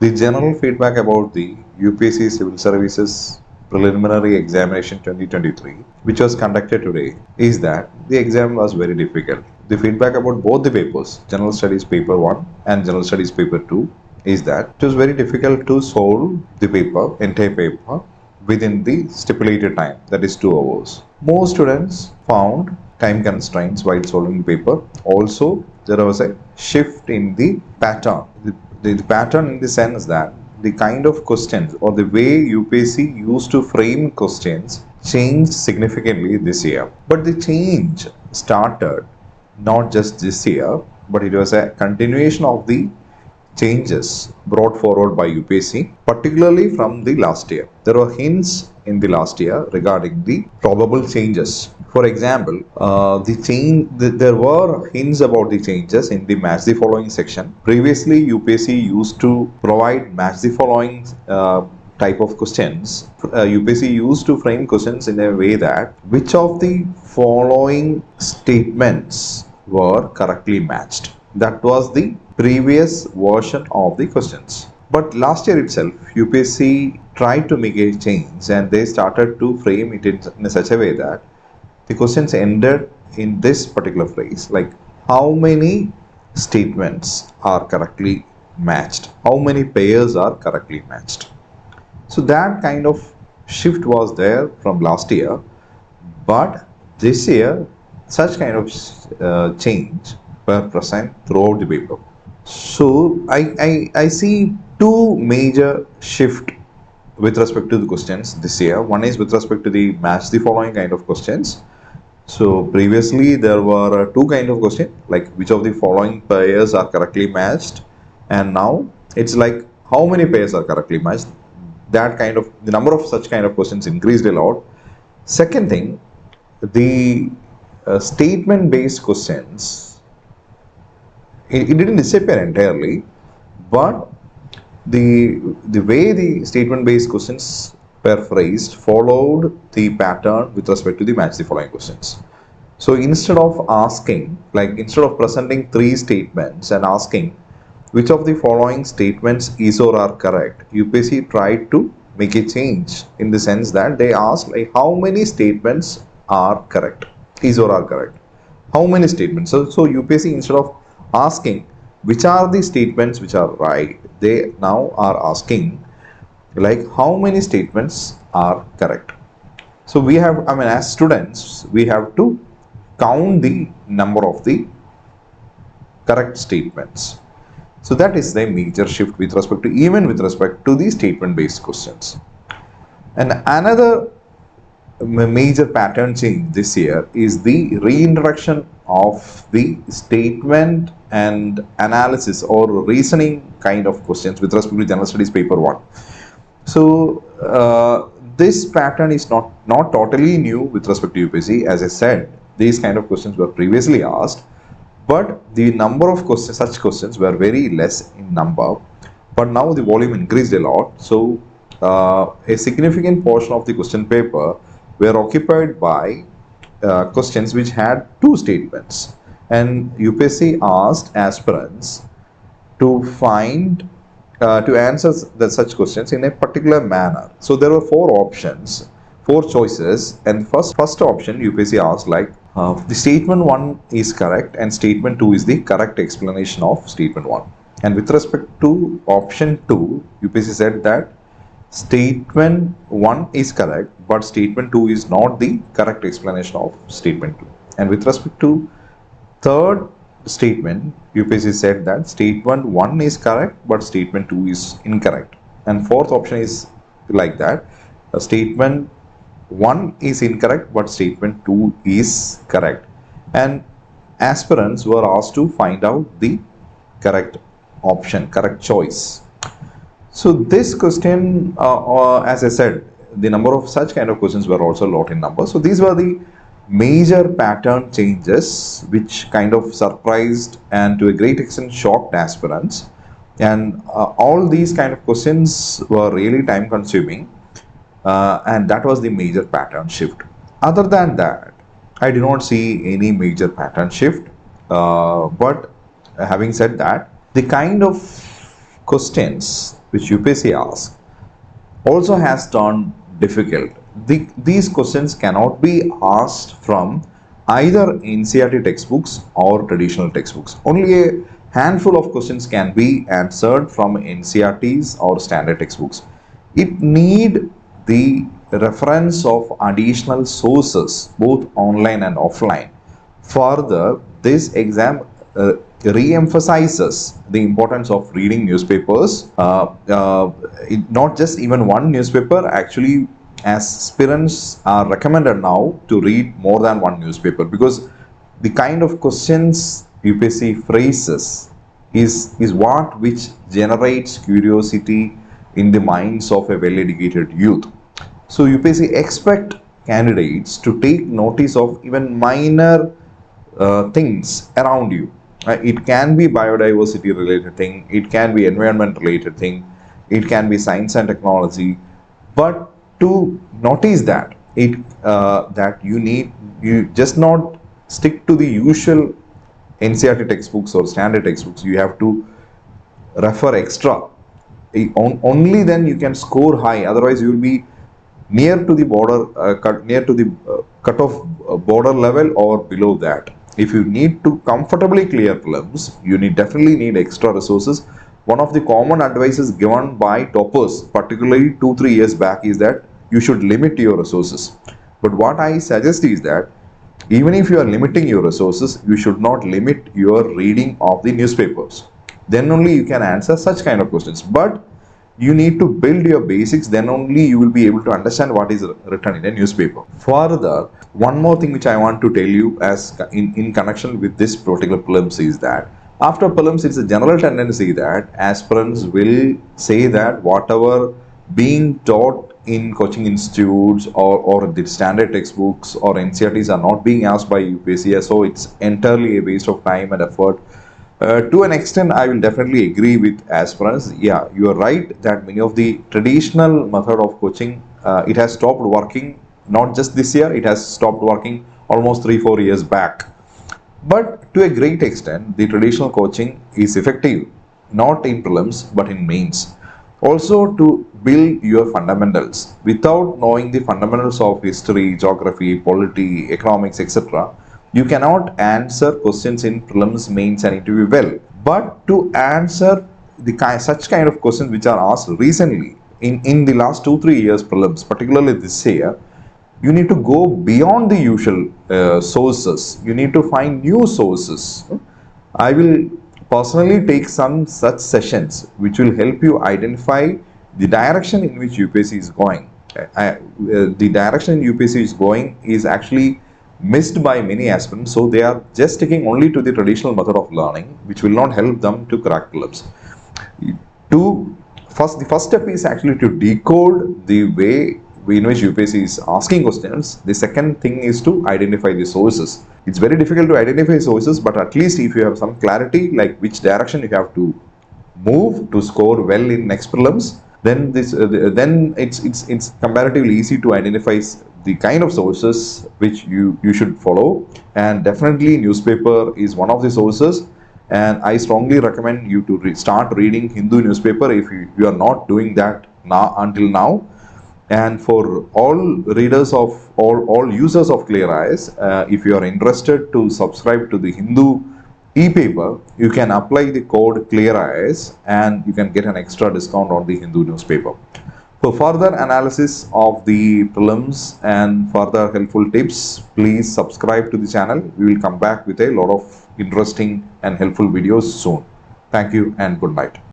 The general feedback about the UPSC Civil Services Preliminary Examination 2023, which was conducted today, is that the exam was very difficult. The feedback about both the papers, General Studies Paper 1 and General Studies Paper 2, is that it was very difficult to solve the paper, entire paper, within the stipulated time, that is 2 hours. Most students found time constraints while solving the paper. Also, there was a shift in the pattern. The pattern in the sense that the kind of questions or the way UPSC used to frame questions changed significantly this year. But the change started not just this year, but it was a continuation of the changes brought forward by UPSC, particularly from the last year. There were hints in the last year regarding the probable changes. For example, there were hints about the changes in the match the following section. Previously, UPSC used to provide match the following type of questions. UPSC used to frame questions in a way that which of the following statements were correctly matched. That was the previous version of the questions. But last year itself, UPSC tried to make a change and they started to frame it in such a way that the questions ended in this particular phrase, like how many statements are correctly matched, how many pairs are correctly matched. So that kind of shift was there from last year, but this year such kind of change were present throughout the paper. So I see two major shift with respect to the questions this year. One is with respect to the match the following kind of questions. So previously there were two kind of questions, like which of the following pairs are correctly matched, and now it's like how many pairs are correctly matched. That kind of the number of such kind of questions increased a lot. Second thing, the statement based questions, it didn't disappear entirely, but the way the statement based questions were phrased followed the pattern with respect to the match the following questions. So instead of presenting three statements and asking which of the following statements is or are correct, UPSC tried to make a change in the sense that they asked like how many statements are correct, is or are correct, how many statements. So UPSC, instead of asking which are the statements which are right, they now are asking like how many statements are correct. So we have, as students, we have to count the number of the correct statements. So that is the major shift with respect to the statement based questions. And another major pattern change this year is the reintroduction of the statement and analysis or reasoning kind of questions with respect to General Studies Paper 1. So this pattern is not totally new with respect to UPSC. As I said, these kind of questions were previously asked, but the number of questions, such questions were very less in number, but now the volume increased a lot. So a significant portion of the question paper were occupied by questions which had two statements, and UPSC asked aspirants to find to answer such questions in a particular manner. So there were four choices, and first option UPSC asked like the statement 1 is correct and statement 2 is the correct explanation of statement 1. And with respect to option 2, UPSC said that statement 1 is correct, but statement 2 is not the correct explanation of statement 2. And with respect to third statement, UPSC said that statement 1 is correct, but statement 2 is incorrect. And fourth option is like that. Statement 1 is incorrect, but statement 2 is correct. And aspirants were asked to find out the correct option, correct choice. So this question, as I said, the number of such kind of questions were also a lot in number. So these were the major pattern changes which kind of surprised and to a great extent shocked aspirants. And all these kind of questions were really time consuming, and that was the major pattern shift. Other than that, I do not see any major pattern shift, but having said that, the kind of questions which UPSC asks also has turned difficult. These questions cannot be asked from either NCERT textbooks or traditional textbooks. Only a handful of questions can be answered from NCERTs or standard textbooks. It need the reference of additional sources, both online and offline. Further, this exam re-emphasizes the importance of reading newspapers, not just even one newspaper. Actually, as aspirants are recommended now to read more than one newspaper, because the kind of questions UPSC phrases is what which generates curiosity in the minds of a well-educated youth. So UPSC expect candidates to take notice of even minor things around you. It can be biodiversity related thing, it can be environment related thing, it can be science and technology. But to notice that that you just not stick to the usual NCERT textbooks or standard textbooks. You have to refer extra. Only then you can score high. Otherwise, you will be near to the border, near to the cutoff border level or below that. If you need to comfortably clear prelims, you definitely need extra resources. One of the common advices given by toppers, particularly 2-3 years back, is that you should limit your resources. But what I suggest is that even if you are limiting your resources, you should not limit your reading of the newspapers. Then only you can answer such kind of questions. But you need to build your basics, then only you will be able to understand what is written in a newspaper. Further, one more thing which I want to tell you as in connection with this particular prelims is that after prelims, it's a general tendency that aspirants will say that whatever being taught in coaching institutes or the standard textbooks or NCERTs are not being asked by UPSC, so it's entirely a waste of time and effort. To an extent, I will definitely agree with aspirants. Yeah, you are right that many of the traditional method of coaching, it has stopped working. Not just this year, it has stopped working almost 3-4 years back. But to a great extent, the traditional coaching is effective, not in prelims, but in mains. Also, to build your fundamentals. Without knowing the fundamentals of history, geography, polity, economics, etc., you cannot answer questions in prelims, mains, and interview well. But to answer such kind of questions which are asked recently in the last 2-3 years prelims, particularly this year, you need to go beyond the usual sources. You need to find new sources. I will personally take some such sessions which will help you identify the direction in which UPSC is going. The direction UPSC is going is actually missed by many aspirants, so they are just sticking only to the traditional method of learning, which will not help them to crack prelims. The first step is actually to decode the way in which UPSC is asking questions. The second thing is to identify the sources. It's very difficult to identify sources, but at least if you have some clarity, like which direction you have to move to score well in next prelims, then it's comparatively easy to identify the kind of sources which you should follow. And definitely newspaper is one of the sources, and I strongly recommend you to start reading Hindu newspaper if you are not doing that now until now. And for all readers of all users of ClearIAS, if you are interested to subscribe to the Hindu e-paper, you can apply the code ClearIAS and you can get an extra discount on the Hindu newspaper. For further analysis of the prelims and further helpful tips, please subscribe to the channel. We will come back with a lot of interesting and helpful videos soon. Thank you and good night.